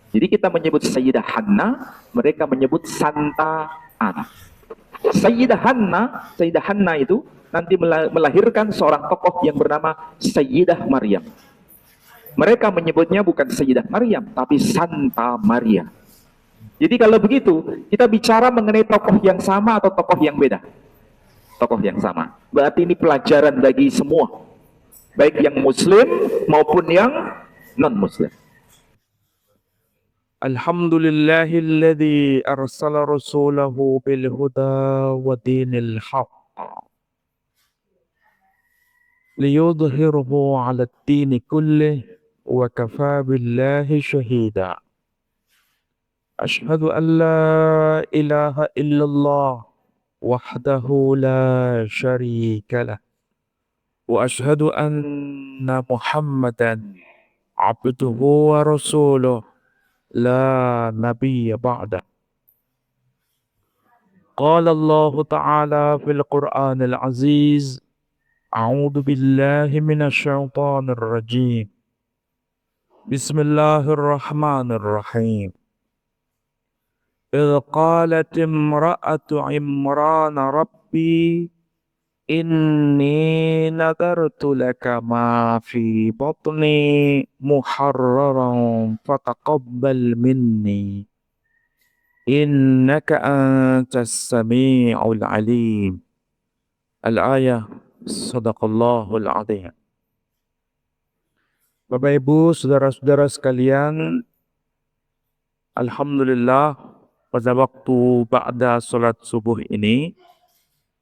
Jadi kita menyebut Sayyidah Hanna, mereka menyebut Santa Ana. Sayyidah Hanna itu nanti melahirkan seorang tokoh yang bernama Sayyidah Maryam. Mereka menyebutnya bukan Sayyidah Maryam, tapi Santa Maria. Jadi kalau begitu, kita bicara mengenai tokoh yang sama atau tokoh yang beda? Tokoh yang sama. Berarti ini pelajaran bagi semua, baik yang muslim maupun yang non-muslim. Alhamdulillahilladzi arsala rasulahu bil huda wa dinil haqq liyudhhirahu 'ala ad-din kullih wa kafaa billahi shahida. Ashhadu an la ilaha illallah wahdahu la syarika lah wa ashhadu anna Muhammadan abduhu wa rasuluh la nabiyya ba'da. Qala Allah Ta'ala fil Qur'anil Aziz, A'udzu billahi minasy syaithanir rajim. Bismillahirrahmanirrahim. إذ قالت امرأة عمران ربي إني نذرت لك ما في بطني محررا فتقبل مني إنك أنت السميع العليم. Al-ayah. Sadaqallahul azim. Bapak Ibu, saudara-saudara sekalian, alhamdulillah pada waktu ba'da salat subuh ini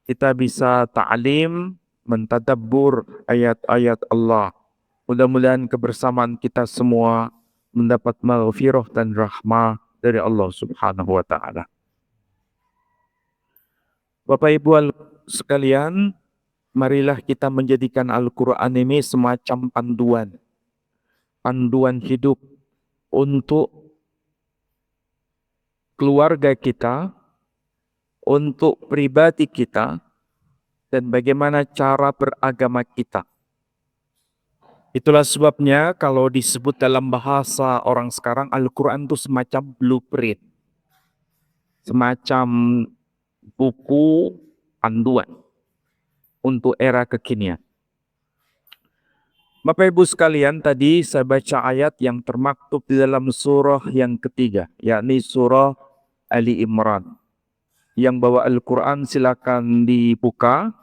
kita bisa ta'lim, mentadabbur ayat-ayat Allah. Mudah-mudahan kebersamaan kita semua mendapat maghfirah dan rahmah dari Allah Subhanahu wa taala. Bapak Ibu sekalian, marilah kita menjadikan Al-Quran ini semacam panduan hidup untuk keluarga kita, untuk pribadi kita, dan bagaimana cara beragama kita. Itulah sebabnya kalau disebut dalam bahasa orang sekarang, Al-Quran itu semacam blueprint, semacam buku panduan untuk era kekinian. Bapak Ibu sekalian, tadi saya baca ayat yang termaktub di dalam surah yang ketiga, yakni surah Ali Imran. Yang bawa Al-Quran silakan dibuka.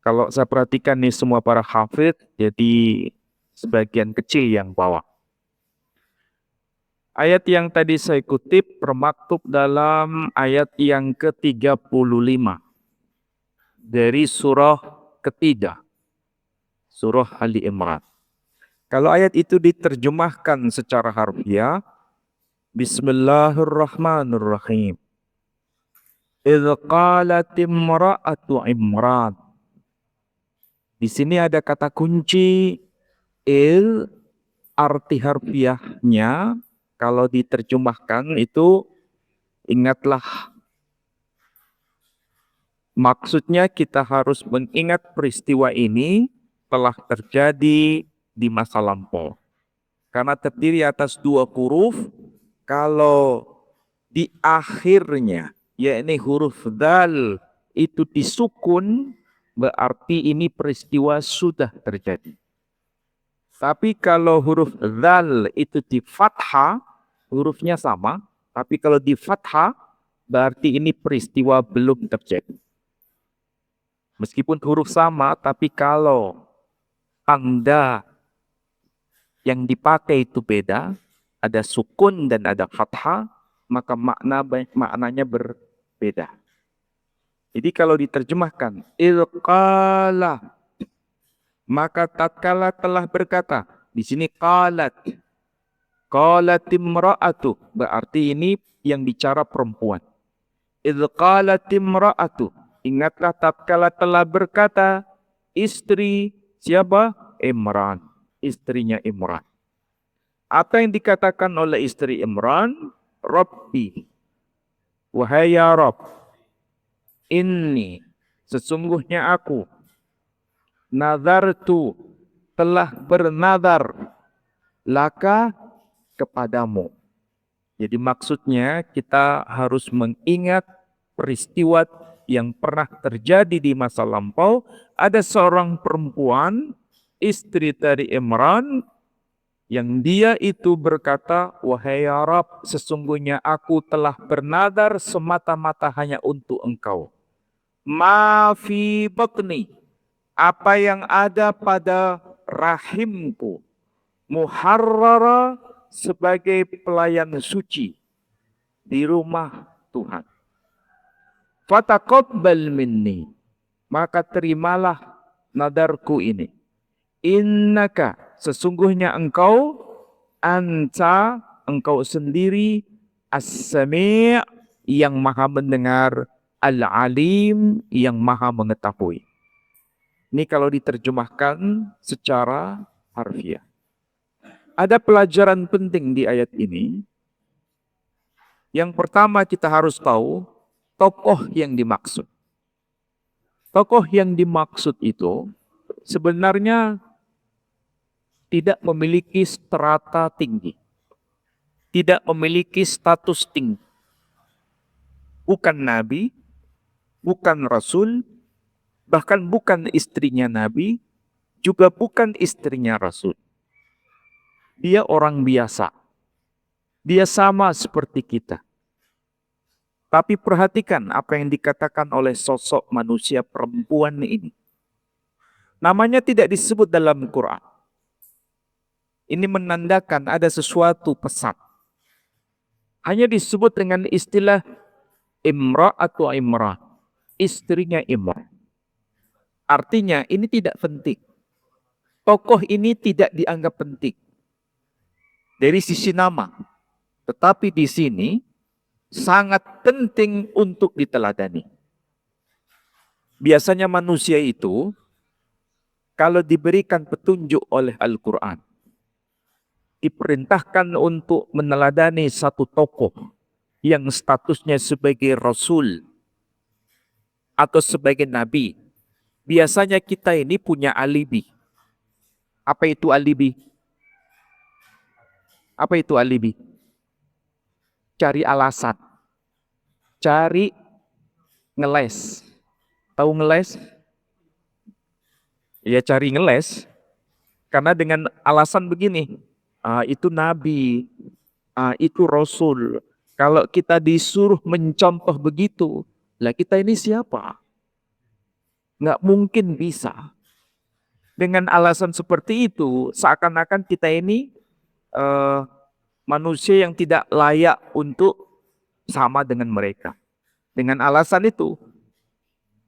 Kalau saya perhatikan nih semua para hafidh, jadi sebagian kecil yang bawa. Ayat yang tadi saya kutip termaktub dalam ayat yang ke-35 dari surah ketiga, surah Ali Imran. Kalau ayat itu diterjemahkan secara harfiah, Bismillahirrahmanirrahim. Idz qalat imra'atu Imran. Di sini ada kata kunci il, arti harfiahnya kalau diterjemahkan itu ingatlah. Maksudnya kita harus mengingat peristiwa ini telah terjadi di masa lampau. Karena terdiri atas dua huruf, kalau di akhirnya, yakni huruf dal itu disukun, berarti ini peristiwa sudah terjadi. Tapi kalau huruf dal itu di fathah, hurufnya sama, tapi kalau di fathah, berarti ini peristiwa belum terjadi. Meskipun huruf sama, tapi kalau tanda yang dipakai itu beda, ada sukun dan ada fathah, maka maknanya berbeda. Jadi kalau diterjemahkan, ilqala, maka tatkala telah berkata, di sini qalat imra'atu, berarti ini yang bicara perempuan. Ilqalat imra'atu, ingatlah tatkala telah berkata istri siapa? Imran, istrinya Imran. Apa yang dikatakan oleh istri Imran? Rabbi, wahai ya Rabb, inni, sesungguhnya aku, nazartu, telah bernazar, laka, kepadamu. Jadi maksudnya kita harus mengingat peristiwa yang pernah terjadi di masa lampau. Ada seorang perempuan, istri dari Imran, yang dia itu berkata, "Wahai ya Rab, sesungguhnya aku telah bernadar semata-mata hanya untuk Engkau. Ma fi batni, apa yang ada pada rahimku, muharrara, sebagai pelayan suci di rumah Tuhan. Fataqabbal minni, maka terimalah nadarku ini. Innaka, sesungguhnya engkau, anta, engkau sendiri, as-sami', yang maha mendengar, al-alim, yang maha mengetahui. Ini kalau diterjemahkan secara harfiah. Ada pelajaran penting di ayat ini. Yang pertama kita harus tahu tokoh yang dimaksud. Tokoh yang dimaksud itu sebenarnya tidak memiliki strata tinggi, tidak memiliki status tinggi. Bukan nabi, bukan rasul, bahkan bukan istrinya nabi, juga bukan istrinya rasul. Dia orang biasa. Dia sama seperti kita. Tapi perhatikan apa yang dikatakan oleh sosok manusia perempuan ini. Namanya tidak disebut dalam Quran. Ini menandakan ada sesuatu pesan. Hanya disebut dengan istilah Imra atau Imran. Istrinya Imran. Artinya ini tidak penting. Tokoh ini tidak dianggap penting. Dari sisi nama. Tetapi di sini sangat penting untuk diteladani. Biasanya manusia itu kalau diberikan petunjuk oleh Al-Quran, diperintahkan untuk meneladani satu tokoh yang statusnya sebagai Rasul atau sebagai Nabi. Biasanya kita ini punya alibi. Apa itu alibi? Apa itu alibi? Cari alasan. Cari ngeles. Tahu ngeles? Ya cari ngeles. Karena dengan alasan begini, itu nabi, itu rasul. Kalau kita disuruh mencontoh begitu, lah kita ini siapa? Nggak mungkin bisa. Dengan alasan seperti itu, seakan-akan kita ini manusia yang tidak layak untuk sama dengan mereka. Dengan alasan itu,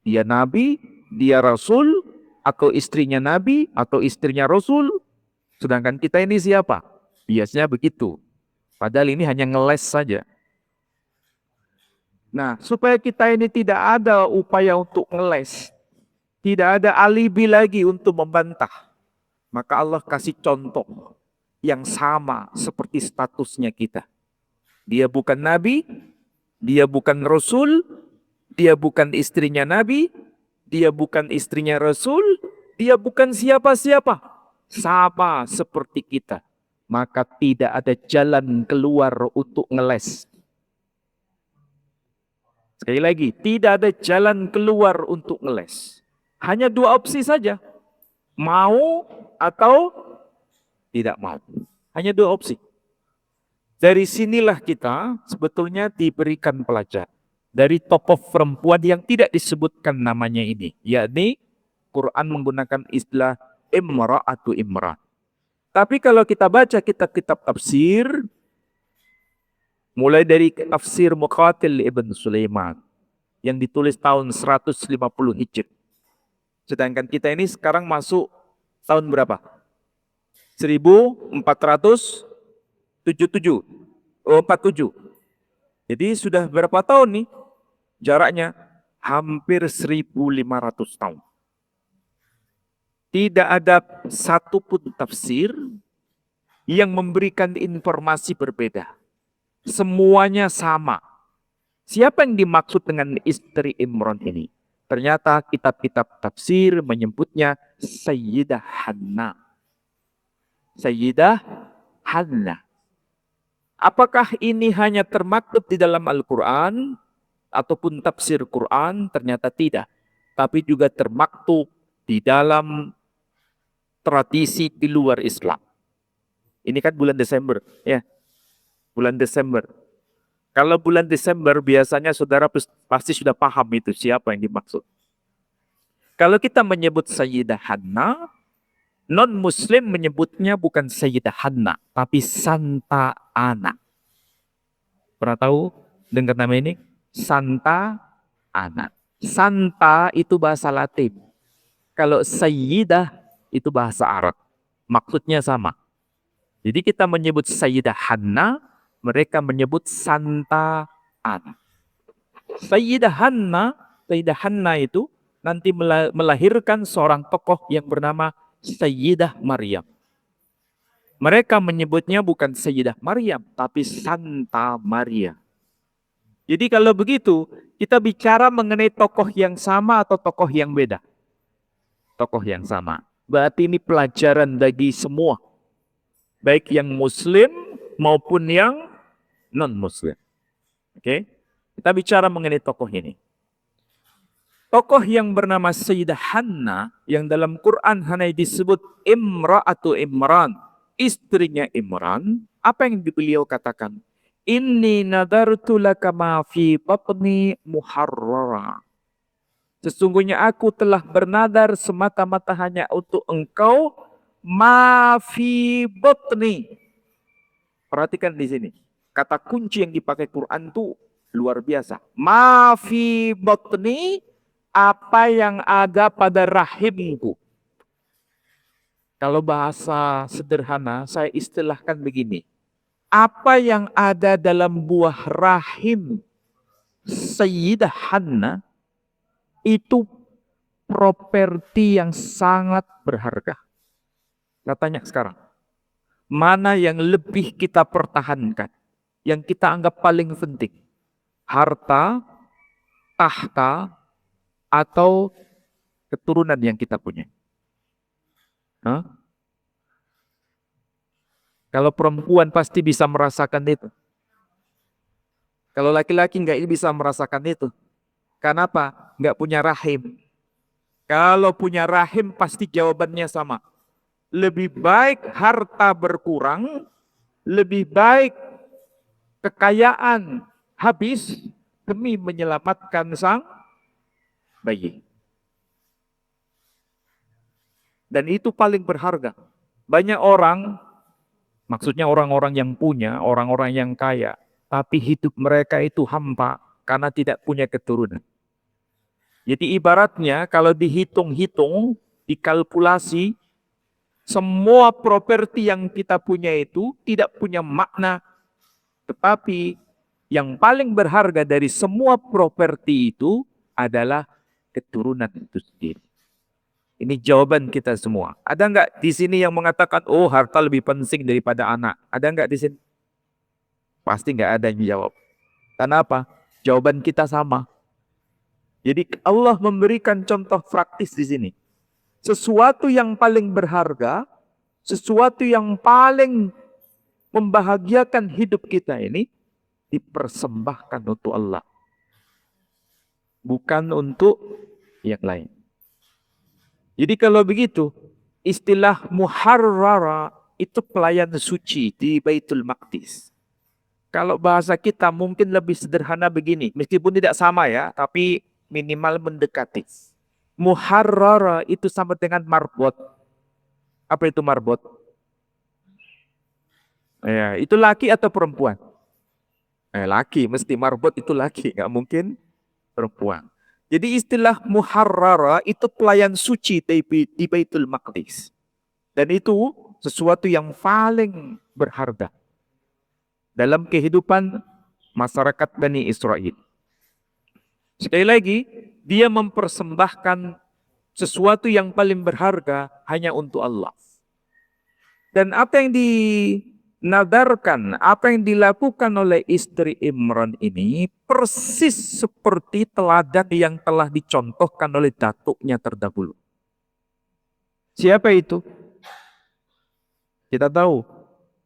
dia nabi, dia rasul, atau istrinya nabi, atau istrinya rasul, sedangkan kita ini siapa? Biasanya begitu. Padahal ini hanya ngeles saja. Nah, supaya kita ini tidak ada upaya untuk ngeles, tidak ada alibi lagi untuk membantah, maka Allah kasih contoh yang sama seperti statusnya kita. Dia bukan nabi, dia bukan rasul, dia bukan istrinya nabi, dia bukan istrinya rasul, dia bukan siapa-siapa. Sama seperti kita. Maka tidak ada jalan keluar untuk ngeles. Sekali lagi, tidak ada jalan keluar untuk ngeles. Hanya dua opsi saja. Mau atau tidak mau. Hanya dua opsi. Dari sinilah kita sebetulnya diberikan pelajaran. Dari tokoh perempuan yang tidak disebutkan namanya ini. Yakni Quran menggunakan istilah Imra'atu Imran. Tapi kalau kita baca kitab-kitab tafsir, mulai dari tafsir Muqatil Ibn Sulaiman yang ditulis tahun 150 Hijri. Sedangkan kita ini sekarang masuk tahun berapa? 1477. Oh, 47. Jadi sudah berapa tahun nih jaraknya? Hampir 1500 tahun. Tidak ada satupun tafsir yang memberikan informasi berbeda. Semuanya sama. Siapa yang dimaksud dengan istri Imran ini? Ternyata kitab-kitab tafsir menyebutnya Sayyidah Hannah. Sayyidah Hannah. Apakah ini hanya termaktub di dalam Al-Quran ataupun tafsir Quran? Ternyata tidak. Tapi juga termaktub di dalam tradisi di luar Islam. Ini kan bulan Desember, ya. Bulan Desember. Kalau bulan Desember biasanya saudara pasti sudah paham itu siapa yang dimaksud. Kalau kita menyebut Sayyidah Hanna, non-Muslim menyebutnya bukan Sayyidah Hanna, tapi Santa Ana. Pernah tahu dengar nama ini? Santa Ana. Santa itu bahasa Latin. Kalau Sayyidah itu bahasa Arab. Maksudnya sama. Jadi kita menyebut Sayyidah Hanna, mereka menyebut Santa Ana. Sayyidah Hanna itu nanti melahirkan seorang tokoh yang bernama Sayyidah Maryam. Mereka menyebutnya bukan Sayyidah Maryam, tapi Santa Maria. Jadi kalau begitu, kita bicara mengenai tokoh yang sama atau tokoh yang beda? Tokoh yang sama. Berarti ini pelajaran bagi semua. Baik yang Muslim maupun yang non-Muslim. Oke? Kita bicara mengenai tokoh ini. Tokoh yang bernama Sayyidah Hanna, yang dalam Quran hanya disebut Imra'atu Imran, istrinya Imran, apa yang beliau katakan? Inni nadartu laka ma fi batni muharrara. Sesungguhnya aku telah bernadar semata-mata hanya untuk engkau ma fi batni. Perhatikan di sini. Kata kunci yang dipakai Quran itu luar biasa. Ma fi batni, apa yang ada pada rahimku. Kalau bahasa sederhana, saya istilahkan begini. Apa yang ada dalam buah rahim Sayyidah Hanna itu properti yang sangat berharga. Saya tanya sekarang, mana yang lebih kita pertahankan? Yang kita anggap paling penting? Harta, tahta, atau keturunan yang kita punya? Hah? Kalau perempuan pasti bisa merasakan itu. Kalau laki-laki nggak bisa merasakan itu. Kenapa? Nggak punya rahim. Kalau punya rahim pasti jawabannya sama. Lebih baik harta berkurang, lebih baik kekayaan habis demi menyelamatkan sang bayi. Dan itu paling berharga. Banyak orang, maksudnya orang-orang yang punya, orang-orang yang kaya, tapi hidup mereka itu hampa karena tidak punya keturunan. Jadi ibaratnya kalau dihitung-hitung, dikalkulasi, semua properti yang kita punya itu tidak punya makna. Tetapi yang paling berharga dari semua properti itu adalah keturunan itu sendiri. Ini jawaban kita semua. Ada nggak di sini yang mengatakan, oh harta lebih penting daripada anak? Ada nggak di sini? Pasti nggak ada yang jawab. Kenapa? Jawaban kita sama. Jadi Allah memberikan contoh praktis di sini. Sesuatu yang paling berharga, sesuatu yang paling membahagiakan hidup kita ini dipersembahkan untuk Allah. Bukan untuk yang lain. Jadi kalau begitu, istilah muharrara itu pelayan suci di Baitul Maqdis. Kalau bahasa kita mungkin lebih sederhana begini, meskipun tidak sama ya, tapi minimal mendekati. Muharrara itu sama dengan marbot. Apa itu marbot? Ya, itu laki atau perempuan? Laki, mesti marbot itu laki, nggak mungkin perempuan. Jadi istilah muharrara itu pelayan suci di Baitul Maqdis. Dan itu sesuatu yang paling berharga dalam kehidupan masyarakat Bani Israel. Sekali lagi, dia mempersembahkan sesuatu yang paling berharga hanya untuk Allah. Dan apa yang dinadarkan, apa yang dilakukan oleh istri Imran ini persis seperti teladan yang telah dicontohkan oleh datuknya terdahulu. Siapa itu? Kita tahu,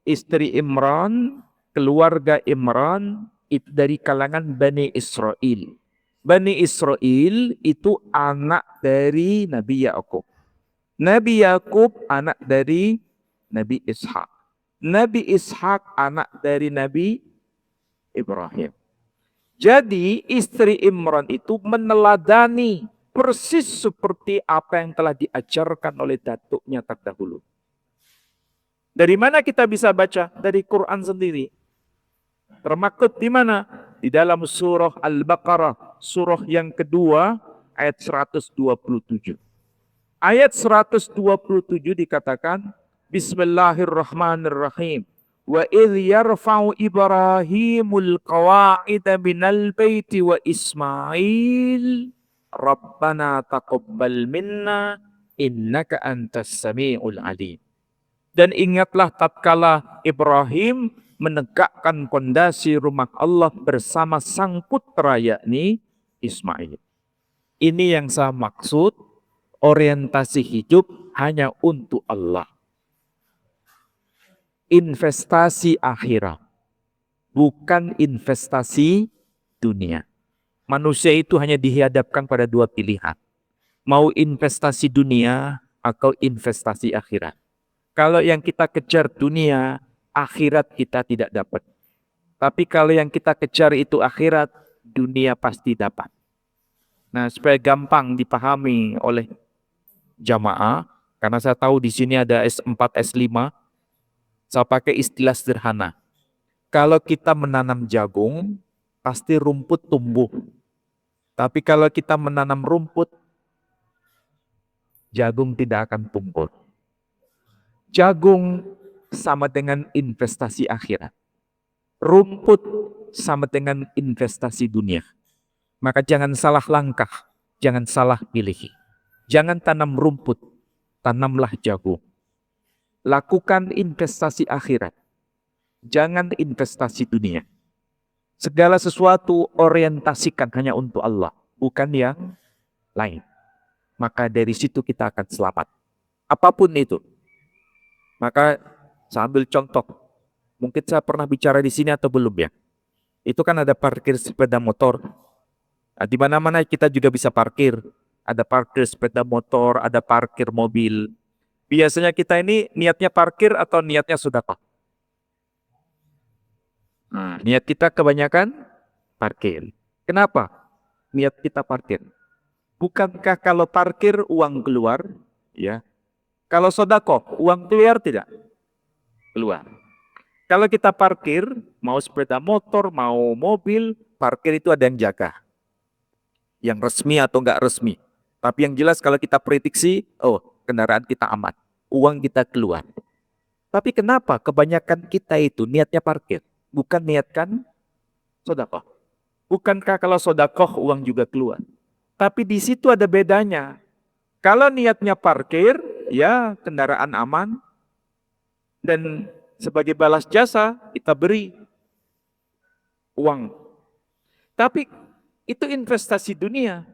istri Imran keluarga Imran itu dari kalangan Bani Israel. Bani Israel itu anak dari Nabi Yakub. Nabi Yakub anak dari Nabi Ishak. Nabi Ishak anak dari Nabi Ibrahim. Jadi istri Imran itu meneladani persis seperti apa yang telah diajarkan oleh datuknya terdahulu. Dari mana kita bisa baca? Dari Quran sendiri. Termaktub di mana? Di dalam surah Al-Baqarah, surah yang kedua, ayat 127. Ayat 127 dikatakan, Bismillahirrahmanirrahim. Wa idh yarfa'u Ibrahimul qawa'ida minal baiti wa Ismail Rabbana taqabbal minna innaka antas sami'ul alim. Dan ingatlah tatkala Ibrahim menegakkan pondasi rumah Allah bersama sang putra yakni Ismail. Ini yang saya maksud, orientasi hidup hanya untuk Allah. Investasi akhirat, bukan investasi dunia. Manusia itu hanya dihadapkan pada dua pilihan. Mau investasi dunia atau investasi akhirat. Kalau yang kita kejar dunia, akhirat kita tidak dapat. Tapi kalau yang kita kejar itu akhirat, dunia pasti dapat. Nah, supaya gampang dipahami oleh jamaah, karena saya tahu di sini ada S4, S5, saya pakai istilah sederhana. Kalau kita menanam jagung, pasti rumput tumbuh. Tapi kalau kita menanam rumput, jagung tidak akan tumbuh. Jagung sama dengan investasi akhirat. Rumput sama dengan investasi dunia. Maka jangan salah langkah, jangan salah pilih. Jangan tanam rumput, tanamlah jagung. Lakukan investasi akhirat. Jangan investasi dunia. Segala sesuatu orientasikan hanya untuk Allah, bukan yang lain. Maka dari situ kita akan selamat. Apapun itu. Maka saya ambil contoh. Mungkin saya pernah bicara di sini atau belum ya. Itu kan ada parkir sepeda motor. Nah, di mana-mana kita juga bisa parkir. Ada parkir sepeda motor, ada parkir mobil. Biasanya kita ini niatnya parkir atau niatnya sedekah? Nah, niat kita kebanyakan parkir. Kenapa niat kita parkir? Bukankah kalau parkir uang keluar? Ya. Kalau sedekah uang keluar tidak? Keluar. Kalau kita parkir, mau sepeda motor, mau mobil, parkir itu ada yang jaga. Yang resmi atau enggak resmi. Tapi yang jelas kalau kita prediksi, kendaraan kita aman. Uang kita keluar. Tapi kenapa kebanyakan kita itu niatnya parkir? Bukan niatkan sedekah. Bukankah kalau sedekah uang juga keluar? Tapi di situ ada bedanya. Kalau niatnya parkir, ya kendaraan aman. Dan sebagai balas jasa kita beri uang. Tapi itu investasi dunia.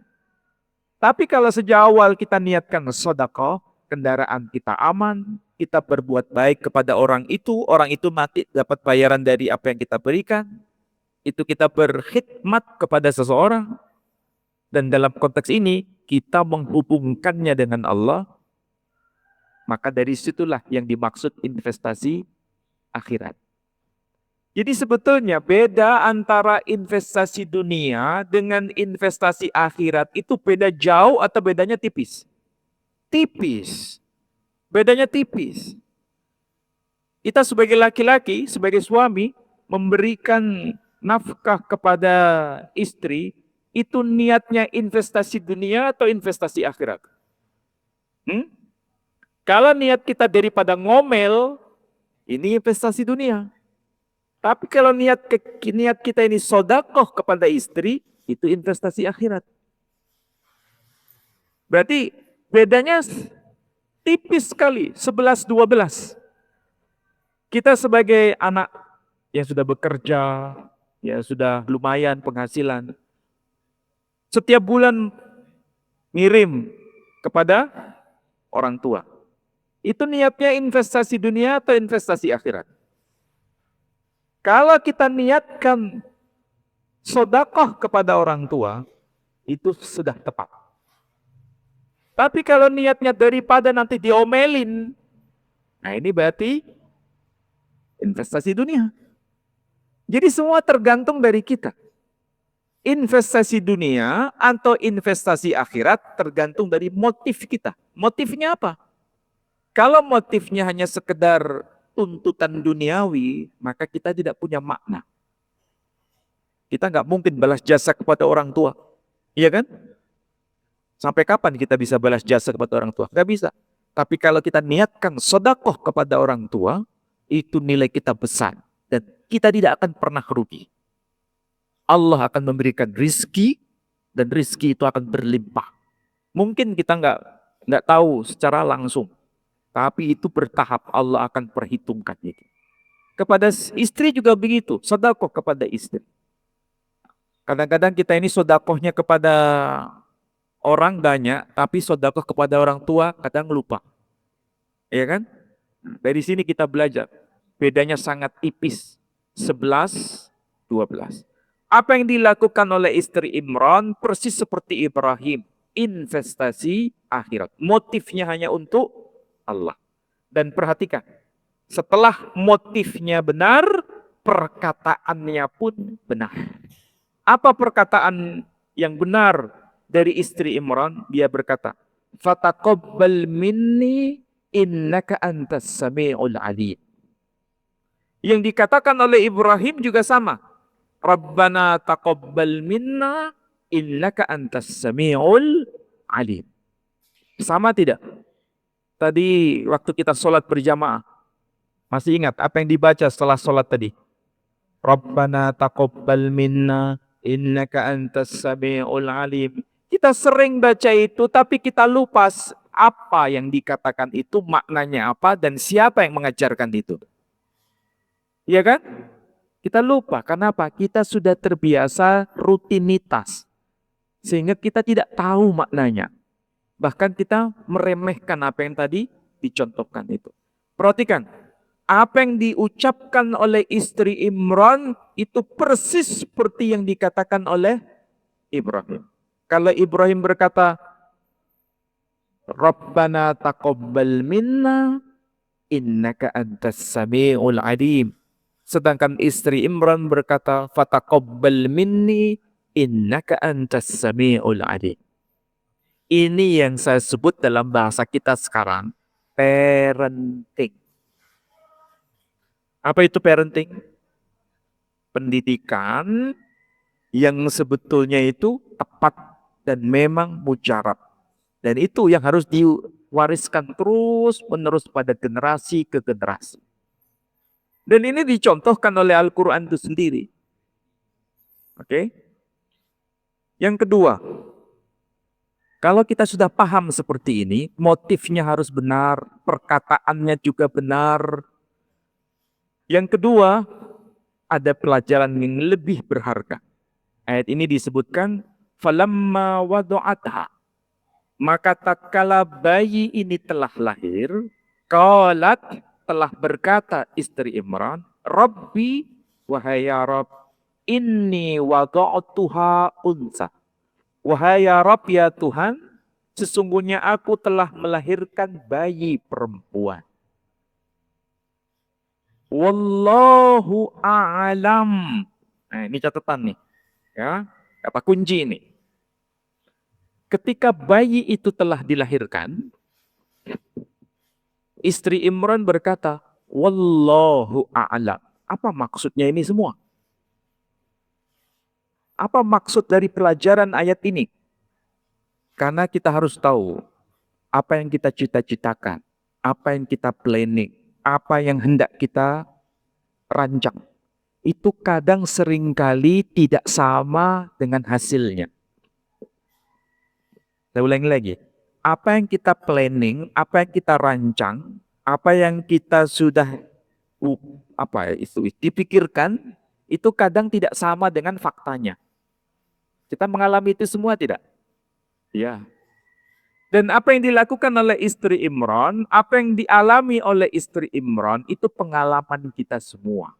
Tapi kalau sejak awal kita niatkan sedekah, kendaraan kita aman, kita berbuat baik kepada orang itu mati dapat bayaran dari apa yang kita berikan. Itu kita berkhidmat kepada seseorang. Dan dalam konteks ini, kita menghubungkannya dengan Allah. Maka dari situlah yang dimaksud investasi akhirat. Jadi sebetulnya beda antara investasi dunia dengan investasi akhirat itu beda jauh atau bedanya tipis? Tipis. Bedanya tipis. Kita sebagai laki-laki, sebagai suami, memberikan nafkah kepada istri, itu niatnya investasi dunia atau investasi akhirat? Kalau niat kita daripada ngomel, ini investasi dunia. Tapi kalau niat kita ini sedekah kepada istri, itu investasi akhirat. Berarti bedanya tipis sekali, 11-12. Kita sebagai anak yang sudah bekerja, ya sudah lumayan penghasilan, setiap bulan ngirim kepada orang tua. Itu niatnya investasi dunia atau investasi akhirat? Kalau kita niatkan sedekah kepada orang tua, itu sudah tepat. Tapi kalau niatnya daripada nanti diomelin, nah ini berarti investasi dunia. Jadi semua tergantung dari kita. Investasi dunia atau investasi akhirat tergantung dari motif kita. Motifnya apa? Kalau motifnya hanya sekedar tuntutan duniawi, maka kita tidak punya makna. Kita nggak mungkin balas jasa kepada orang tua. Iya kan? Sampai kapan kita bisa balas jasa kepada orang tua? Nggak bisa. Tapi kalau kita niatkan sedekah kepada orang tua, itu nilai kita besar. Dan kita tidak akan pernah rugi. Allah akan memberikan rizki, dan rizki itu akan berlimpah. Mungkin kita nggak tahu secara langsung, tapi itu bertahap Allah akan perhitungkan itu. Kepada istri juga begitu, sedekah kepada istri. Kadang-kadang kita ini sedekahnya kepada orang banyak, tapi sedekah kepada orang tua kadang lupa. Ya kan? Dari sini kita belajar. Bedanya sangat tipis. 11, 12. Apa yang dilakukan oleh istri Imran persis seperti Ibrahim. Investasi akhirat. Motifnya hanya untuk Allah. Dan perhatikan. Setelah motifnya benar, perkataannya pun benar. Apa perkataan yang benar dari istri Imran? Dia berkata, "Fataqabbal minni innaka antas sami'ul alim." Yang dikatakan oleh Ibrahim juga sama. Rabbana taqabbal minna innaka antas sami'ul alim. Sama tidak? Tadi waktu kita sholat berjamaah, masih ingat apa yang dibaca setelah sholat tadi? Rabbana taqabbal minna innaka antas sami'ul alim. Kita sering baca itu, tapi kita lupa apa yang dikatakan itu, maknanya apa, dan siapa yang mengajarkan itu. Iya kan? Kita lupa. Kenapa? Kita sudah terbiasa rutinitas. Sehingga kita tidak tahu maknanya. Bahkan kita meremehkan apa yang tadi dicontohkan itu. Perhatikan. Apa yang diucapkan oleh istri Imran itu persis seperti yang dikatakan oleh Ibrahim. Kalau Ibrahim berkata, Rabbana taqabbal minna innaka antas sami'ul alim. Sedangkan istri Imran berkata, fataqabbal minni innaka antas sami'ul alim. Ini yang saya sebut dalam bahasa kita sekarang, parenting. Apa itu parenting? Pendidikan yang sebetulnya itu tepat dan memang mujarab. Dan itu yang harus diwariskan terus menerus pada generasi ke generasi. Dan ini dicontohkan oleh Al-Quran itu sendiri. Oke? Yang kedua, kalau kita sudah paham seperti ini, motifnya harus benar, perkataannya juga benar. Yang kedua, ada pelajaran yang lebih berharga. Ayat ini disebutkan, falamma wadu'atha. Maka tatkala bayi ini telah lahir, qalat, telah berkata istri Imran, Rabbi, wahai ya Rabb, inni wada'tuha unsa. Wahai ya Rabb, ya Tuhan, sesungguhnya aku telah melahirkan bayi perempuan. Wallahu a'lam. Nah, ini catatan nih. Ya, apa kunci ini? Ketika bayi itu telah dilahirkan, istri Imran berkata, Wallahu a'lam. Apa maksudnya ini semua? Apa maksud dari pelajaran ayat ini? Karena kita harus tahu apa yang kita cita-citakan, apa yang kita planning, apa yang hendak kita rancang. Itu kadang seringkali tidak sama dengan hasilnya. Saya ulangi lagi. Apa yang kita planning, apa yang kita rancang, apa yang kita sudah dipikirkan, itu kadang tidak sama dengan faktanya. Kita mengalami itu semua tidak? Ya. Dan apa yang dilakukan oleh istri Imran, apa yang dialami oleh istri Imran, itu pengalaman kita semua.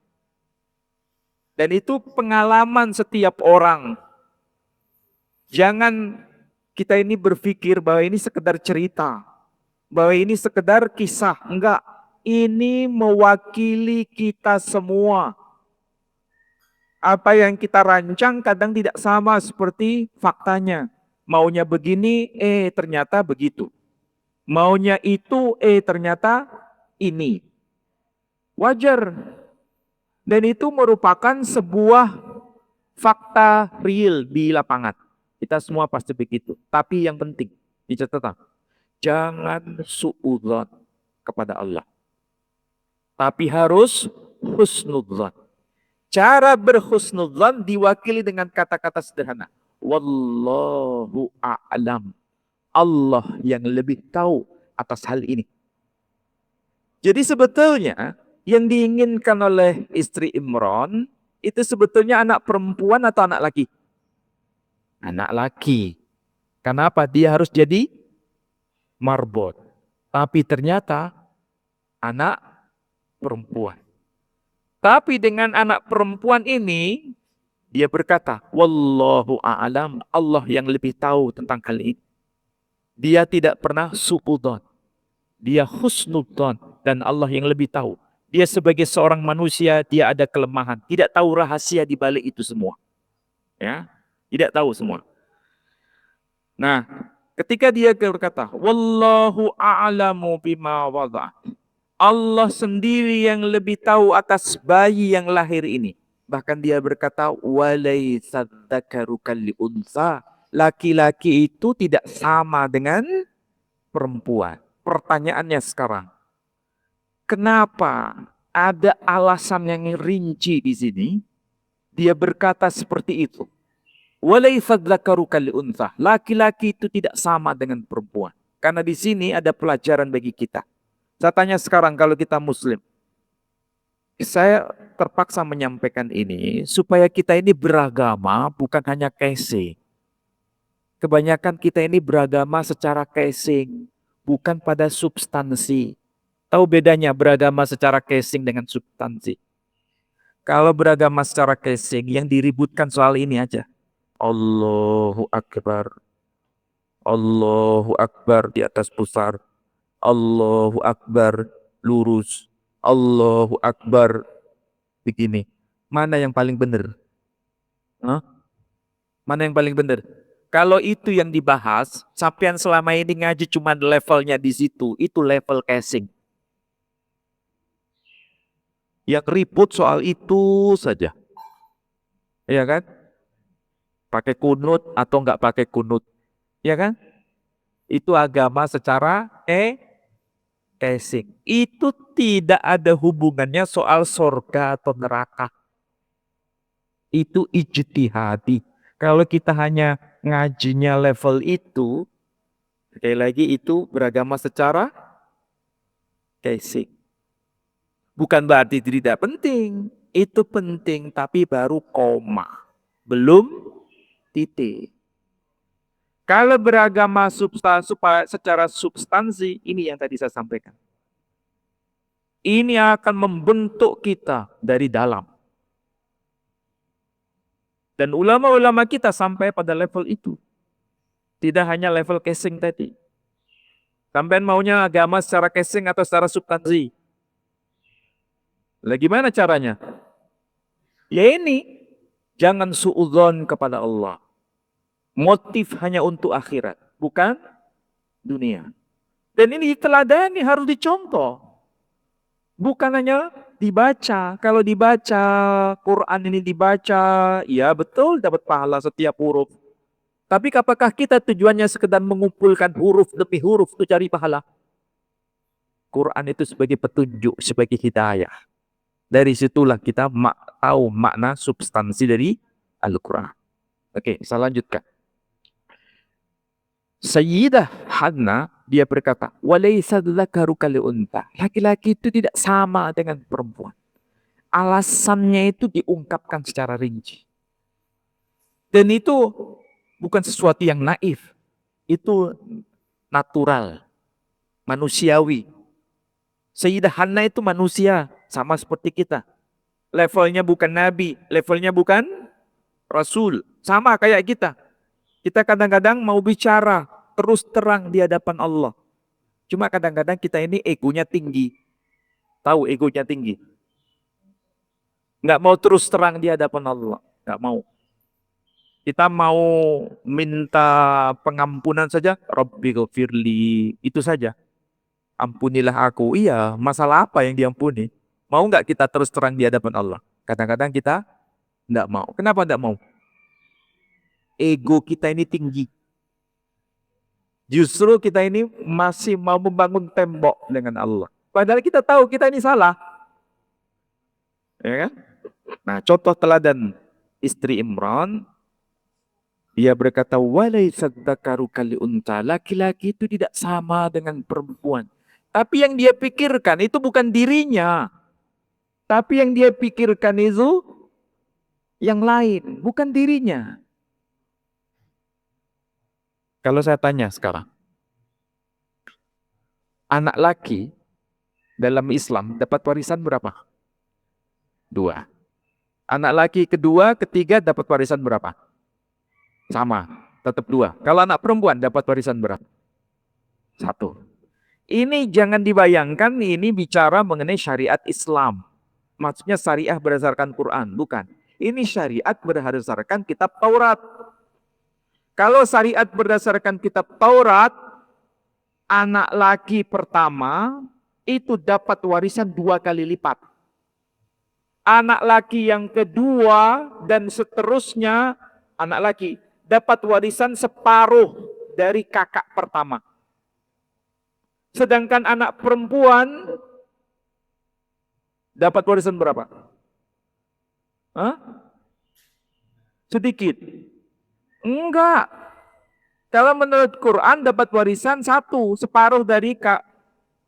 Dan itu pengalaman setiap orang. Jangan kita ini berpikir bahwa ini sekedar cerita, bahwa ini sekedar kisah. Enggak, ini mewakili kita semua. Apa yang kita rancang kadang tidak sama seperti faktanya. Maunya begini, ternyata begitu. Maunya itu, ternyata ini. Wajar. Dan itu merupakan sebuah fakta real di lapangan. Kita semua pasti begitu. Tapi yang penting, dicatat, jangan suudzon kepada Allah. Tapi harus husnudzon. Cara berhusnudzon diwakili dengan kata-kata sederhana. Wallahu a'lam. Allah yang lebih tahu atas hal ini. Jadi sebetulnya yang diinginkan oleh istri Imran itu sebetulnya anak perempuan atau anak laki? Anak laki. Kenapa dia harus jadi marbot? Tapi ternyata anak perempuan. Tapi dengan anak perempuan ini, dia berkata, Wallahu a'lam, Allah yang lebih tahu tentang hal ini. Dia tidak pernah su'udon. Dia husnudon. Dan Allah yang lebih tahu. Dia sebagai seorang manusia, dia ada kelemahan. Tidak tahu rahasia di balik itu semua. Ya, tidak tahu semua. Nah, ketika dia berkata, Wallahu a'lamu bima wada'. Allah sendiri yang lebih tahu atas bayi yang lahir ini. Bahkan dia berkata, Walaysa dzakaru kalli unsa. Laki-laki itu tidak sama dengan perempuan. Pertanyaannya sekarang, kenapa ada alasan yang rinci di sini? Dia berkata seperti itu. Walaysa dzakaru kalli unsa. Laki-laki itu tidak sama dengan perempuan. Karena di sini ada pelajaran bagi kita. Saya tanya sekarang kalau kita muslim. Saya terpaksa menyampaikan ini supaya kita ini beragama bukan hanya casing. Kebanyakan kita ini beragama secara casing, bukan pada substansi. Tahu bedanya beragama secara casing dengan substansi? Kalau beragama secara casing yang diributkan soal ini aja. Allahu Akbar. Allahu Akbar di atas pusar. Allahu Akbar lurus. Allahu Akbar begini. Mana yang paling benar? Hah? Mana yang paling benar? Kalau itu yang dibahas, sampean selama ini ngaji cuma levelnya di situ. Itu level casing. Yang ribut soal itu saja. Iya kan? Pakai kunut atau enggak pakai kunut. Iya kan? Itu agama secara casing. Itu tidak ada hubungannya soal surga atau neraka. Itu ijtihadi. Kalau kita hanya ngajinya level itu, sekali lagi itu beragama secara casing. Bukan berarti tidak penting. Itu penting tapi baru koma. Belum titik. Kalau beragama secara substansi, ini yang tadi saya sampaikan. Ini akan membentuk kita dari dalam. Dan ulama-ulama kita sampai pada level itu. Tidak hanya level casing tadi. Sampai maunya agama secara casing atau secara substansi. Lah gimana caranya? Ya ini, jangan suudzon kepada Allah. Motif hanya untuk akhirat, bukan dunia. Dan ini diteladani, harus dicontoh. Bukan hanya dibaca. Kalau dibaca, Quran ini dibaca, ya betul dapat pahala setiap huruf. Tapi apakah kita tujuannya sekedar mengumpulkan huruf demi huruf untuk cari pahala? Quran itu sebagai petunjuk, sebagai hidayah. Dari situlah kita tahu makna substansi dari Al-Quran. Oke, saya lanjutkan. Sayyidah Hanna, dia berkata, walaysa dzakaru kal unta. Laki-laki itu tidak sama dengan perempuan. Alasannya itu diungkapkan secara rinci. Dan itu bukan sesuatu yang naif. Itu natural, manusiawi. Sayyidah Hanna itu manusia, sama seperti kita. levelnya bukan nabi, levelnya bukan rasul. Sama kayak kita. Kita kadang-kadang mau bicara terus terang di hadapan Allah. Cuma kadang-kadang kita ini egonya tinggi. Tahu egonya tinggi. Nggak mau terus terang di hadapan Allah. Nggak mau. Kita mau minta pengampunan saja. Rabbi ghafirli. Itu saja. Ampunilah aku. Iya, masalah apa yang diampuni? Mau nggak kita terus terang di hadapan Allah? Kadang-kadang kita nggak mau. Kenapa nggak mau? Ego kita ini tinggi. Justru kita ini masih mau membangun tembok dengan Allah. Padahal kita tahu kita ini salah. Ya kan? Nah, contoh teladan istri Imran, dia berkata, "Walaisa dzakaru kal unta." Laki-laki itu tidak sama dengan perempuan. Tapi yang dia pikirkan itu bukan dirinya. Tapi yang dia pikirkan itu yang lain, bukan dirinya. Kalau saya tanya sekarang, anak laki dalam Islam dapat warisan berapa? 2. Anak laki kedua, ketiga dapat warisan berapa? Sama, tetap 2. Kalau anak perempuan dapat warisan berapa? 1. Ini jangan dibayangkan ini bicara mengenai syariat Islam. Maksudnya syariah berdasarkan Quran, bukan. Ini syariat berdasarkan kitab Taurat. Kalau syariat berdasarkan kitab Taurat, anak laki pertama itu dapat warisan 2 kali lipat. Anak laki yang kedua dan seterusnya, anak laki dapat warisan separuh dari kakak pertama. Sedangkan anak perempuan dapat warisan berapa? Hah? Sedikit. Enggak. Kalau menurut Quran dapat warisan 1, separuh dari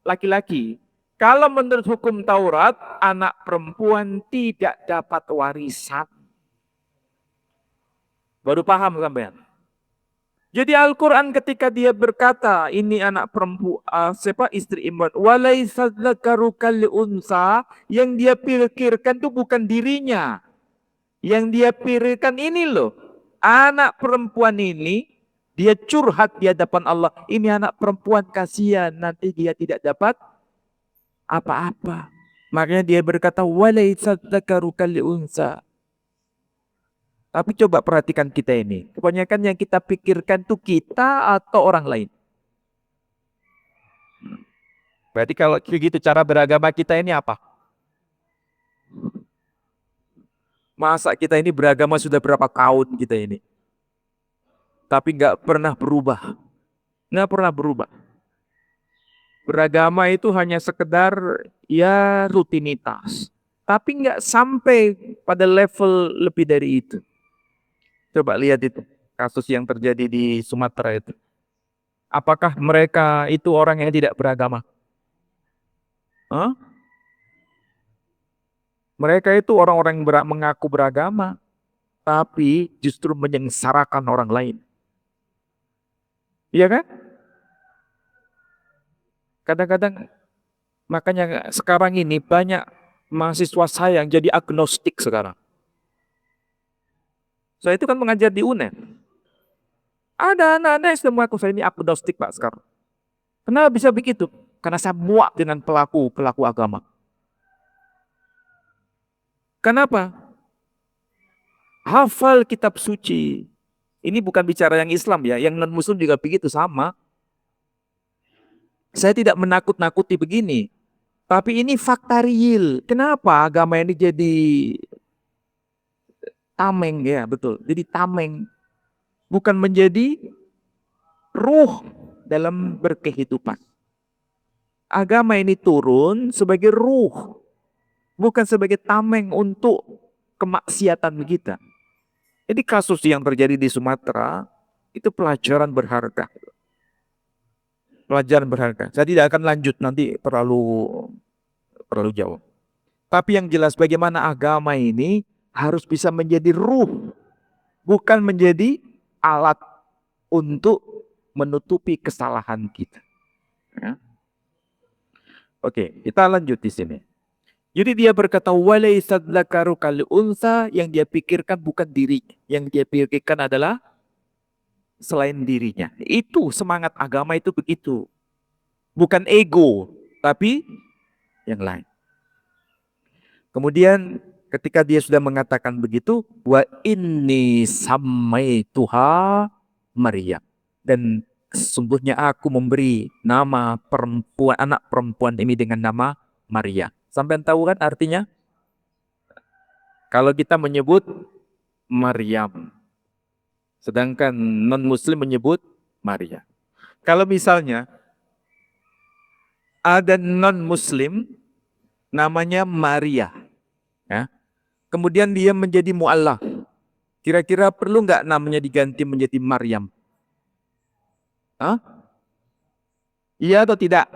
laki-laki. Kalau menurut hukum Taurat, anak perempuan tidak dapat warisan. Baru paham sampean? Jadi Al-Quran ketika dia berkata, ini anak perempuan, istri Imran, walaisa dzakaru kal unsa, yang dia pikirkan itu bukan dirinya. Yang dia pikirkan ini loh, anak perempuan ini, dia curhat di hadapan Allah. Ini anak perempuan kasihan, nanti dia tidak dapat apa-apa. Makanya dia berkata, walaisa dzakaru kal unsa. Tapi coba perhatikan kita ini. Kebanyakan yang kita pikirkan itu kita atau orang lain. Berarti kalau begitu cara beragama kita ini apa? Masa kita ini beragama sudah berapa tahun kita ini? Tapi nggak pernah berubah. Nggak pernah berubah. Beragama itu hanya sekedar ya rutinitas. Tapi nggak sampai pada level lebih dari itu. Coba lihat itu, kasus yang terjadi di Sumatera itu. Apakah mereka itu orang yang tidak beragama? Hah? Mereka itu orang-orang yang mengaku beragama, tapi justru menyengsarakan orang lain. Iya kan? Kadang-kadang, makanya sekarang ini banyak mahasiswa saya yang jadi agnostik sekarang. Saya itu kan mengajar di UNED. Ada anak-anak yang sudah mengaku saya ini agnostik Pak sekarang. Kenapa bisa begitu? Karena saya muak dengan pelaku agama. Kenapa? Hafal kitab suci. Ini bukan bicara yang Islam ya, yang non-Muslim juga begitu sama. Saya tidak menakut-nakuti begini. Tapi ini fakta real. Kenapa agama ini jadi tameng ya, betul. Jadi tameng. Bukan menjadi ruh dalam berkehidupan. Agama ini turun sebagai ruh. Bukan sebagai tameng untuk kemaksiatan kita. Jadi kasus yang terjadi di Sumatera itu pelajaran berharga. Pelajaran berharga. Saya tidak akan lanjut nanti terlalu jauh. Tapi yang jelas bagaimana agama ini harus bisa menjadi ruh. Bukan menjadi alat untuk menutupi kesalahan kita. Ya. Oke, kita lanjut di sini. Jadi dia berkata walaysat dzakaru kal unsa, yang dia pikirkan bukan diri, yang dia pikirkan adalah selain dirinya. Itu semangat agama itu begitu. Bukan ego, tapi yang lain. Kemudian ketika dia sudah mengatakan begitu, wa inni sammaituha Maryam, dan sesungguhnya aku memberi nama perempuan, anak perempuan ini dengan nama Maria. Sampai tahu kan artinya? Kalau kita menyebut Maryam, sedangkan non-muslim menyebut Maria. Kalau misalnya ada non-muslim namanya Maria, ya, kemudian dia menjadi mu'allaf, kira-kira perlu nggak namanya diganti menjadi Maryam? Hah? Iya atau tidak?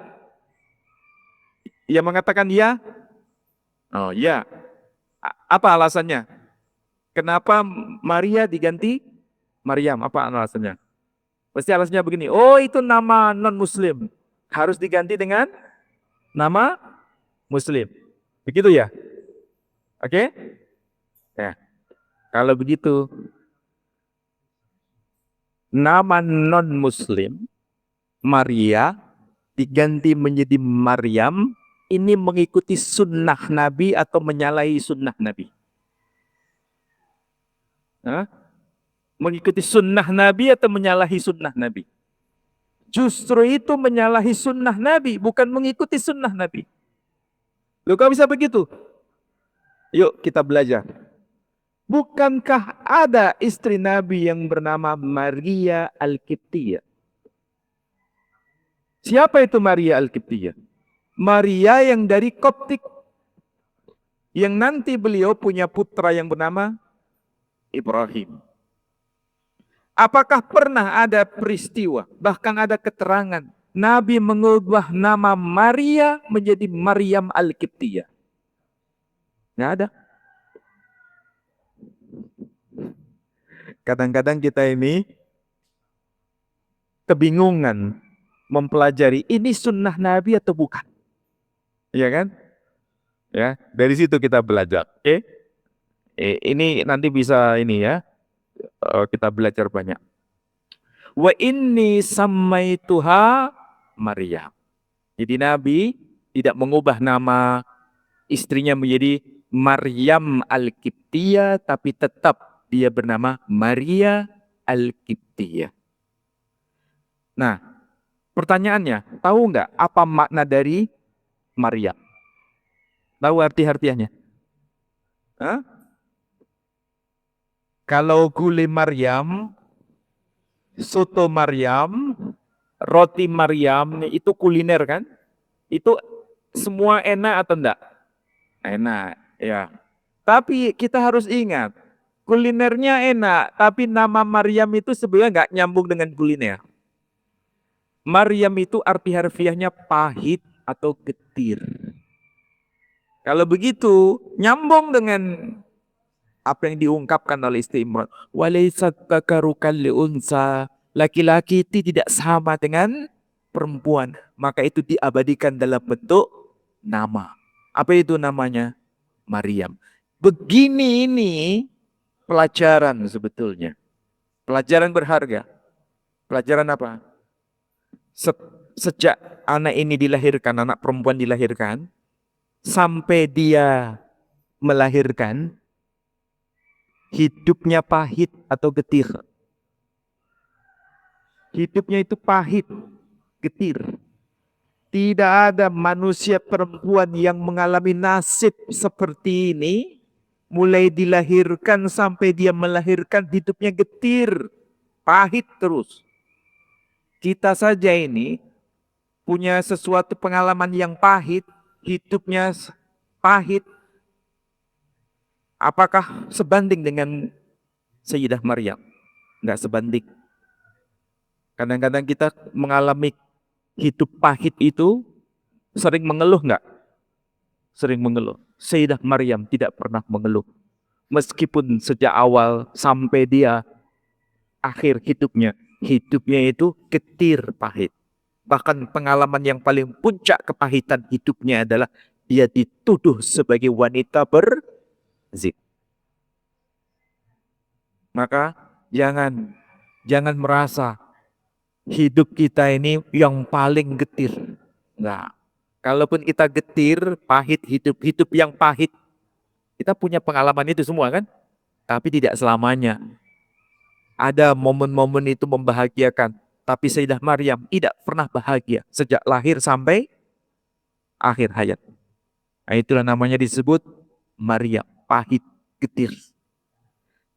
Ia mengatakan iya? Oh iya. Apa alasannya? Kenapa Maria diganti Maryam? Apa alasannya? Pasti alasannya begini. Oh, itu nama non-muslim. Harus diganti dengan nama muslim. Begitu ya? Oke? Ya. Kalau begitu, nama non-muslim Maria diganti menjadi Maryam, ini mengikuti sunnah Nabi atau menyalahi sunnah Nabi? Hah? Mengikuti sunnah Nabi atau menyalahi sunnah Nabi? Justru itu menyalahi sunnah Nabi, bukan mengikuti sunnah Nabi. Loh, kok bisa begitu? Yuk kita belajar. Bukankah ada istri Nabi yang bernama Maria Al-Qibtiyah? Siapa itu Maria Al-Qibtiyah? Maria yang dari Koptik, yang nanti beliau punya putra yang bernama Ibrahim. Apakah pernah ada peristiwa, bahkan ada keterangan, Nabi mengubah nama Maria menjadi Maryam Al-Qibtiyah? Nggak ada. Kadang-kadang kita ini kebingungan mempelajari ini sunnah Nabi atau bukan. Iya kan? Ya, dari situ kita belajar. Oke? Ini nanti bisa ini ya. Kita belajar banyak. Wa inni sammaituha Maryam. Jadi Nabi tidak mengubah nama istrinya menjadi Maryam Al-Qibtiyah, tapi tetap dia bernama Maria Al-Qibtiyah. Nah, pertanyaannya, tahu nggak apa makna dari Maryam? Tahu arti-artiannya? Hah? Kalau gulai Maryam, soto Maryam, roti Maryam, itu kuliner kan? Itu semua enak atau enggak? Enak, ya. Tapi kita harus ingat, kulinernya enak, tapi nama Maryam itu sebenarnya nggak nyambung dengan kuliner. Maryam itu arti harfiahnya pahit atau getir. Kalau begitu, nyambung dengan apa yang diungkapkan oleh istri Imran. Walaysat dzakaru kal unsa. Laki-laki itu tidak sama dengan perempuan. Maka itu diabadikan dalam bentuk nama. Apa itu namanya? Maryam. Begini ini pelajaran sebetulnya. Pelajaran berharga. Pelajaran apa? Sejak anak ini dilahirkan, anak perempuan dilahirkan, sampai dia melahirkan, hidupnya pahit atau getir. Hidupnya itu pahit, getir. Tidak ada manusia perempuan yang mengalami nasib seperti ini. Mulai dilahirkan sampai dia melahirkan, hidupnya getir, pahit terus. Kita saja ini punya sesuatu pengalaman yang pahit, hidupnya pahit. Apakah sebanding dengan Sayyidah Maryam? Enggak sebanding. Kadang-kadang kita mengalami hidup pahit itu, sering mengeluh enggak? Sering mengeluh. Sayyidah Maryam tidak pernah mengeluh. Meskipun sejak awal sampai dia akhir hidupnya itu getir pahit. Bahkan pengalaman yang paling puncak kepahitan hidupnya adalah dia dituduh sebagai wanita berzina. Maka jangan merasa hidup kita ini yang paling getir. Enggak. Kalaupun kita getir, pahit, hidup yang pahit. Kita punya pengalaman itu semua kan? Tapi tidak selamanya. Ada momen-momen itu membahagiakan. Tapi Sayyidah Maryam tidak pernah bahagia. Sejak lahir sampai akhir hayat. Nah, itulah namanya disebut Maryam. Pahit, getir.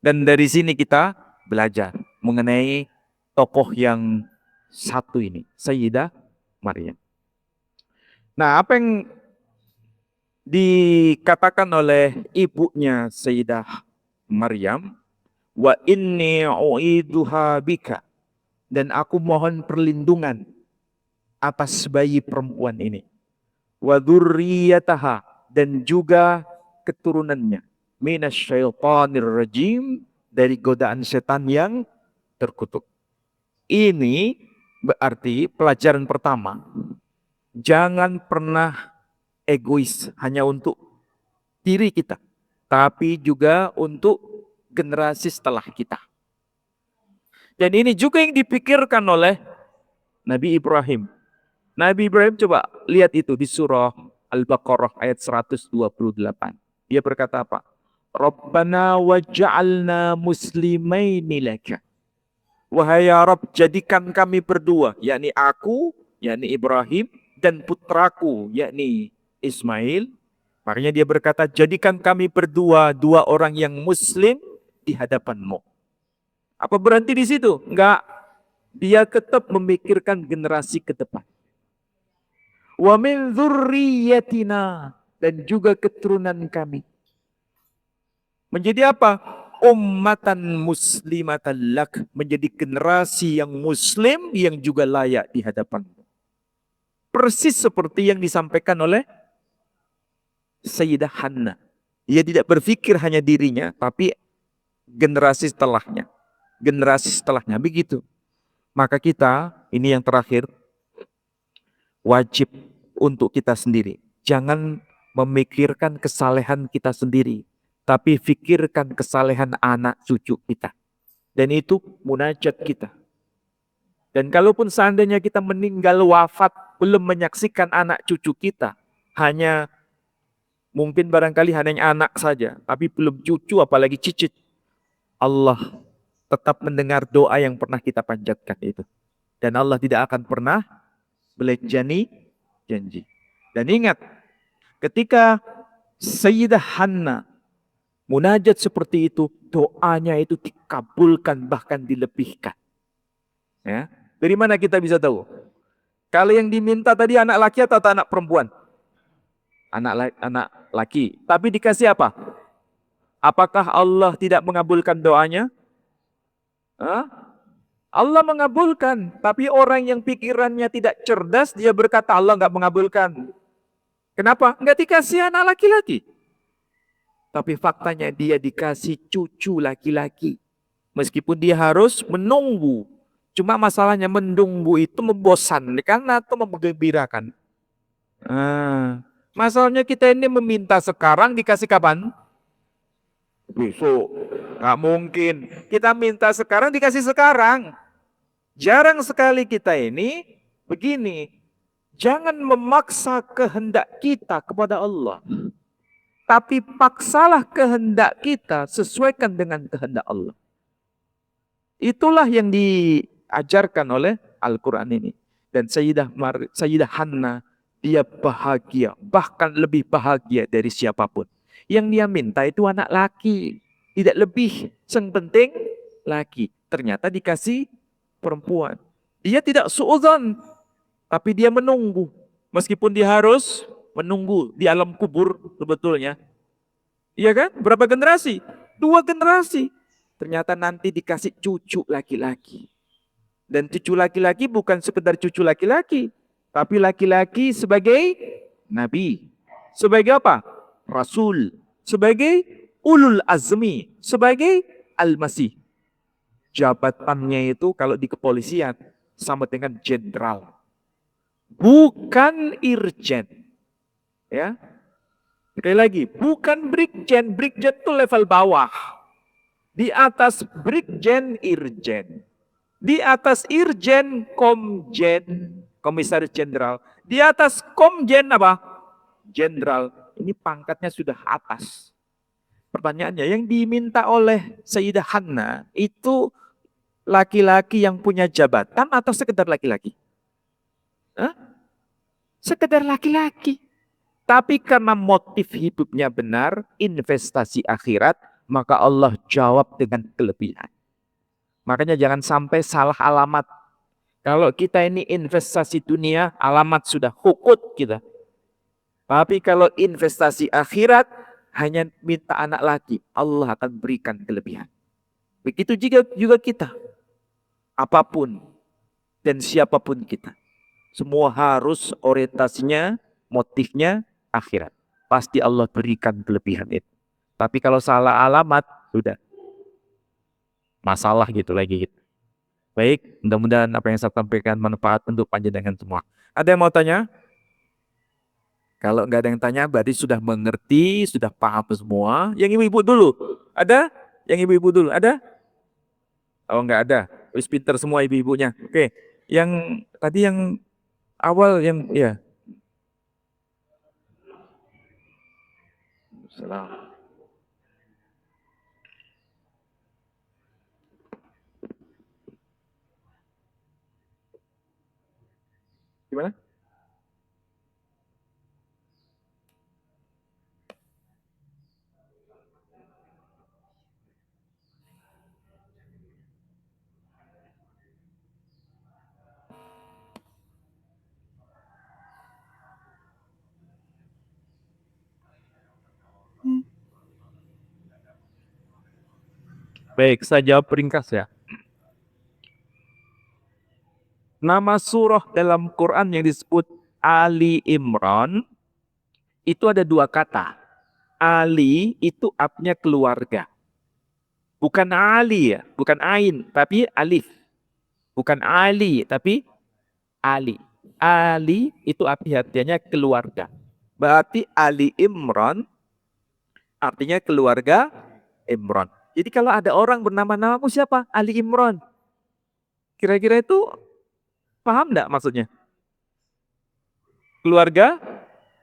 Dan dari sini kita belajar mengenai tokoh yang satu ini. Sayyidah Maryam. Nah, apa yang dikatakan oleh ibunya Sayyidah Maryam, wa inni u'iduha bika, dan aku mohon perlindungan atas bayi perempuan ini, wa dzurriyyataha, dan juga keturunannya, minasyaitonir rajim, dari godaan setan yang terkutuk. Ini berarti pelajaran pertama, jangan pernah egois hanya untuk diri kita, tapi juga untuk generasi setelah kita. Dan ini juga yang dipikirkan oleh Nabi Ibrahim. Nabi Ibrahim, coba lihat itu di surah Al-Baqarah ayat 128. Dia berkata apa? Rabbana waj'alna muslimaini laka. Wahai ya Rabb, jadikan kami berdua, yakni aku, yakni Ibrahim, dan putraku, yakni Ismail. Makanya dia berkata, jadikan kami berdua, dua orang yang muslim di hadapanmu. Apa berhenti di situ? Enggak. Dia tetap memikirkan generasi ke depan. Wa min dzurriyyatina, dan juga keturunan kami. Menjadi apa? Ummatan muslimatan lak, menjadi generasi yang muslim yang juga layak di hadapanmu. Persis seperti yang disampaikan oleh Sayyidah Hannah. Ia tidak berpikir hanya dirinya, tapi generasi setelahnya. Generasi setelahnya, begitu. Maka kita, ini yang terakhir, wajib untuk kita sendiri. Jangan memikirkan kesalehan kita sendiri, tapi pikirkan kesalehan anak cucu kita. Dan itu munajat kita. Dan kalaupun seandainya kita meninggal wafat, belum menyaksikan anak cucu kita, hanya mungkin barangkali hanya anak saja, tapi belum cucu apalagi cicit, Allah tetap mendengar doa yang pernah kita panjatkan itu. Dan Allah tidak akan pernah belenjani janji. Dan ingat, ketika Sayyidah Hannah munajat seperti itu, doanya itu dikabulkan, bahkan dilebihkan. Ya. Dari mana kita bisa tahu? Kalau yang diminta tadi anak laki atau anak perempuan? Anak laki. Tapi dikasih apa? Apakah Allah tidak mengabulkan doanya? Hah? Allah mengabulkan. Tapi orang yang pikirannya tidak cerdas, dia berkata Allah nggak mengabulkan. Kenapa? Nggak dikasih anak laki-laki. Tapi faktanya dia dikasih cucu laki-laki. Meskipun dia harus menunggu. Cuma masalahnya menunggu itu membosankan atau menggembirakan. Masalahnya kita ini meminta sekarang, dikasih kapan? Besok. Nggak mungkin. Kita minta sekarang, dikasih sekarang. Jarang sekali kita ini begini. Jangan memaksa kehendak kita kepada Allah. Tapi paksalah kehendak kita sesuaikan dengan kehendak Allah. Itulah yang diajarkan oleh Al-Quran ini. Dan Sayyidah Hannah, dia bahagia, bahkan lebih bahagia dari siapapun. Yang dia minta itu anak laki, tidak lebih. Yang penting laki. Ternyata dikasih perempuan. Dia tidak suudzon, tapi dia menunggu. Meskipun dia harus menunggu di alam kubur sebetulnya. Iya kan? Berapa generasi? 2 generasi. Ternyata nanti dikasih cucu laki-laki. Dan cucu laki-laki bukan sekedar cucu laki-laki, tapi laki-laki sebagai nabi. Sebagai apa? Rasul. Sebagai ulul azmi. Sebagai al-masih. Jabatannya itu kalau di kepolisian sama dengan jenderal. Bukan irjen. Ya. Sekali lagi, bukan Brigjen. Brigjen itu level bawah. Di atas Brigjen, Irjen. Di atas Irjen, Komjen, Komisaris Jenderal. Di atas Komjen apa? Jenderal. Ini pangkatnya sudah atas. Pertanyaannya, yang diminta oleh Sayyidah Hanna itu laki-laki yang punya jabatan atau sekedar laki-laki? Hah? Sekedar laki-laki. Tapi karena motif hidupnya benar, investasi akhirat, maka Allah jawab dengan kelebihan. Makanya jangan sampai salah alamat. Kalau kita ini investasi dunia, alamat sudah hukut kita. Tapi kalau investasi akhirat, hanya minta anak laki, Allah akan berikan kelebihan. Begitu juga kita. Apapun dan siapapun kita. Semua harus orientasinya, motifnya akhirat. Pasti Allah berikan kelebihan itu. Tapi kalau salah alamat, sudah masalah gitu lagi. Gitu. Baik, mudah-mudahan apa yang saya sampaikan manfaat untuk panjenengan semua. Ada yang mau tanya? Kalau nggak ada yang tanya, berarti sudah mengerti, sudah paham semua. Yang ibu-ibu dulu, ada? Yang ibu-ibu dulu, ada? Oh, nggak ada. Wis pinter semua ibu-ibunya. Oke, yang tadi yang awal yang ya. Salam. Gimana? Baik, saya jawab ringkas ya. Nama surah dalam Quran yang disebut Ali Imran itu ada dua kata. Ali itu artinya keluarga. Bukan Ali ya, bukan Ain, tapi Alif. Bukan Ali, tapi Ali. Ali itu artinya keluarga. Berarti Ali Imran artinya keluarga Imran. Jadi kalau ada orang bernama namamu siapa? Ali Imran. Kira-kira itu paham enggak maksudnya? Keluarga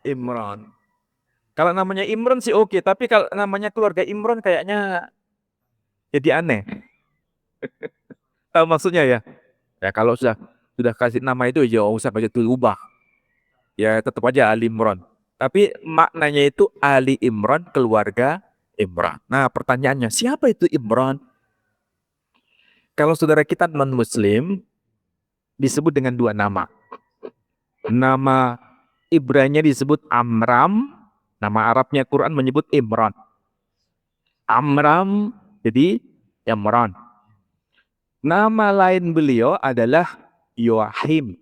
Imran. Kalau namanya Imran sih oke, tapi kalau namanya keluarga Imran kayaknya jadi aneh. Tahu maksudnya ya? Ya kalau sudah kasih nama itu ya usah baca ubah. Ya tetap aja Ali Imran. Tapi maknanya itu Ali Imran, keluarga Imran. Nah pertanyaannya, siapa itu Imran? Kalau saudara kita non-muslim, disebut dengan dua nama. Nama Ibranya disebut Amram, nama Arabnya Quran menyebut Imran. Amram, jadi Imran. Nama lain beliau adalah Yoachim.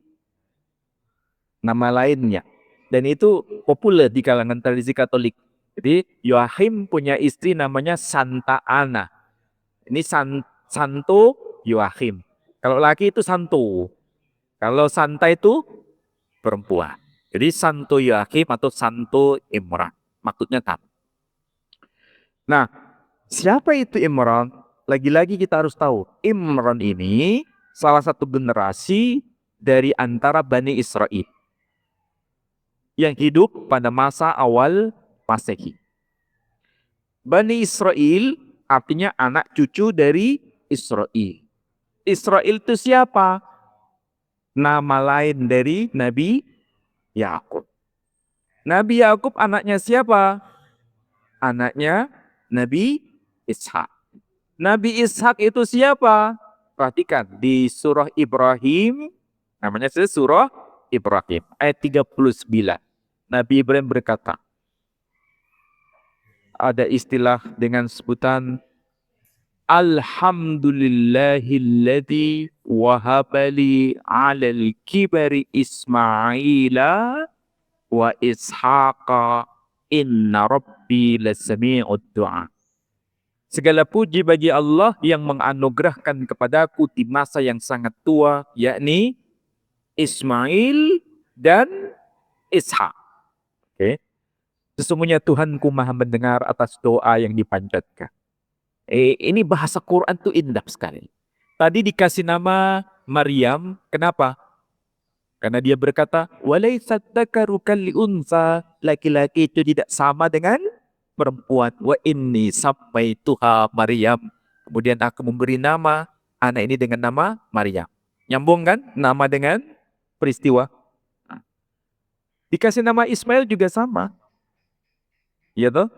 Nama lainnya. Dan itu populer di kalangan tradisi Katolik. Jadi Yoachim punya istri namanya Santa Ana. Ini Santo Yoachim. Kalau laki itu Santo. Kalau Santa itu perempuan. Jadi Santo Yoachim atau Santo Imran. Maksudnya tam. Nah, siapa itu Imran? Lagi-lagi kita harus tahu. Imran ini salah satu generasi dari antara Bani Israel. Yang hidup pada masa awal Masehi. Bani Israel artinya anak cucu dari Israel. Israel itu siapa? Nama lain dari Nabi Yakub. Nabi Yakub anaknya siapa? Anaknya Nabi Ishak. Nabi Ishak itu siapa? Perhatikan di surah Ibrahim, namanya surah Ibrahim, ayat 39. Nabi Ibrahim berkata, ada istilah dengan sebutan Alhamdulillahilladzi wahabali alal kibari Ismaila wa Ishaqa inna rabbi lasami'ud du'a. Segala puji bagi Allah yang menganugerahkan kepadaku di masa yang sangat tua, yakni Ismail dan Ishak. Okay. Sesungguhnya Tuhanku maha mendengar atas doa yang dipanjatkan. Ini bahasa Quran tuh indah sekali. Tadi dikasih nama Maryam, kenapa? Karena dia berkata, "Walaysat dzakaru kalunsa." Laki-laki itu tidak sama dengan perempuan. Wa inni sammaituha Maryam. Kemudian aku memberi nama anak ini dengan nama Maryam. Nyambung kan? Nama dengan peristiwa. Dikasih nama Ismail juga sama. Ya toh?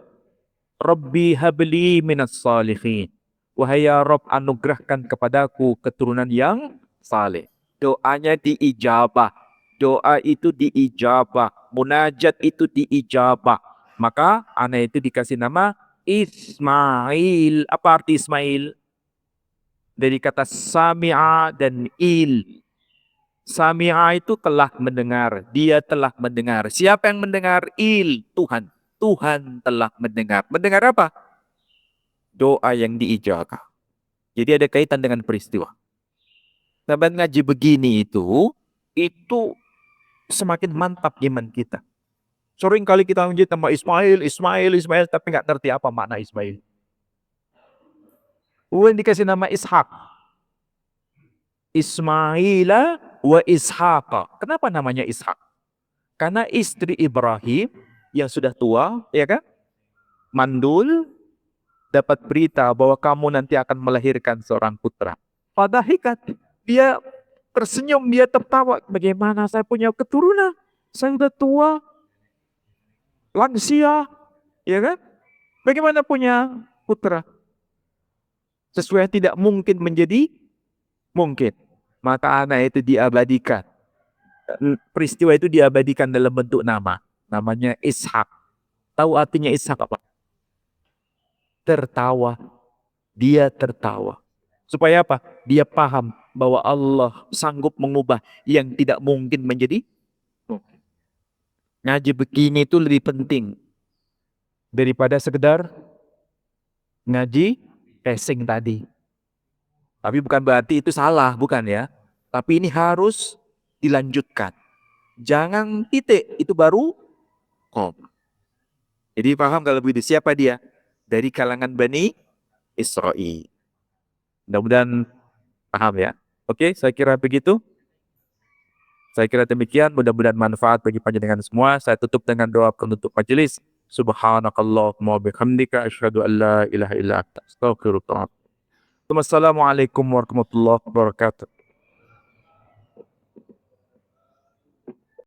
Rabbi habli minas salihin. Wahai ya Rabb, anugerahkan kepadaku keturunan yang saleh. Doanya diijabah. Doa itu diijabah. Munajat itu diijabah. Maka anak itu dikasih nama Ismail. Apa arti Ismail? Dari kata sami'a dan il. Sami'a itu telah mendengar. Dia telah mendengar. Siapa yang mendengar? Il. Tuhan. Tuhan telah mendengar. Mendengar apa? Doa yang diijabah. Jadi ada kaitan dengan peristiwa. Sahabat ngaji begini itu semakin mantap iman kita. Sering kali kita ngaji sama Ismail, tapi nggak ngerti apa makna Ismail. Uwen dikasih nama Ishak. Ismaila wa Ishaqa. Kenapa namanya Ishak? Karena istri Ibrahim yang sudah tua, ya kan? Mandul, dapat berita bahwa kamu nanti akan melahirkan seorang putra. Fadahikat, dia tersenyum, dia tertawa. Bagaimana saya punya keturunan? Saya sudah tua, lansia, ya kan? Bagaimana punya putra? Sesuai tidak mungkin menjadi mungkin. Maka anak itu diabadikan. Peristiwa itu diabadikan dalam bentuk nama. Namanya Ishak. Tahu artinya Ishak apa? Tertawa. Dia tertawa. Supaya apa? Dia paham bahwa Allah sanggup mengubah yang tidak mungkin menjadi mungkin. Ngaji begini itu lebih penting daripada sekedar ngaji casing tadi. Tapi bukan berarti itu salah, bukan ya. Tapi ini harus dilanjutkan. Jangan titik, itu baru koma. Jadi paham kalau begitu, siapa dia? Dari kalangan Bani Israel. Mudah-mudahan paham ya. Oke, saya kira begitu. Saya kira demikian, mudah-mudahan manfaat bagi panjenengan semua. Saya tutup dengan doa penutup majelis. Subhanakallahumma bihamdika asyhadu an la ilaha illa anta astaghfiruka wa atubu ilaik. Wassalamualaikum warahmatullahi wabarakatuh.